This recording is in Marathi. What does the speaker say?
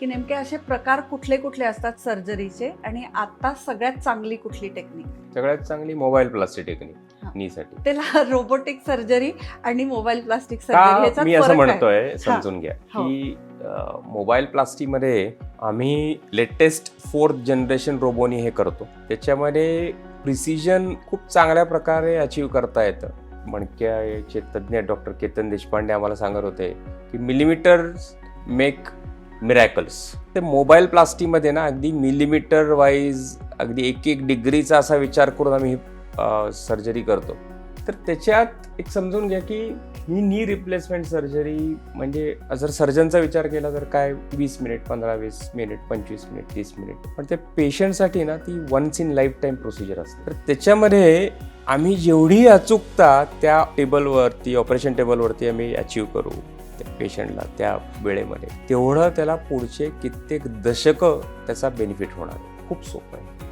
की नेमके असे प्रकार कुठले कुठले असतात सर्जरीचे आणि आता सगळ्यात चांगली कुठली टेक्निक? सगळ्यात चांगली मोबाईल प्लास्टिक टेक्निक हा. नीसाठी. त्याला रोबोटिक सर्जरी आणि मोबाईल प्लास्टिक का सर्जरी ह्याच्यात मी असं फरक काय? म्हणतोय समजून घ्या हो. की मोबाईल प्लास्टिकमध्ये आम्ही लेटेस्ट 4th जनरेशन रोबोनी हे करतो. त्याच्यामध्ये प्रिसिजन खूप चांगल्या प्रकारे अचीव करता येतं. मणक्याचे तज्ज्ञ डॉक्टर केतन देशपांडे आम्हाला सांगत होते की मिलीमीटर मेक मिरॅकल्स. ते मोबाईल प्लास्टिकमध्ये ना अगदी मिलीमीटर वाईज अगदी एक डिग्रीचा असा विचार करून आम्ही सर्जरी करतो. तर त्याच्यात एक समजून घ्या की ही नी रिप्लेसमेंट सर्जरी म्हणजे जर सर्जनचा विचार केला तर काय 20 मिनिट 15-20 मिनिट 25 मिनिट 30 मिनिट, पण त्या पेशंटसाठी ना ती once in lifetime procedure असते. तर त्याच्यामध्ये आम्ही जेवढी अचूकता त्या टेबलवरती ऑपरेशन टेबलवरती आम्ही अचीव करू त्या पेशंटला त्या वेळेमध्ये, तेवढं त्याला पुढचे कित्येक दशकं त्याचा बेनिफिट होणार आहे. खूप सोपं आहे.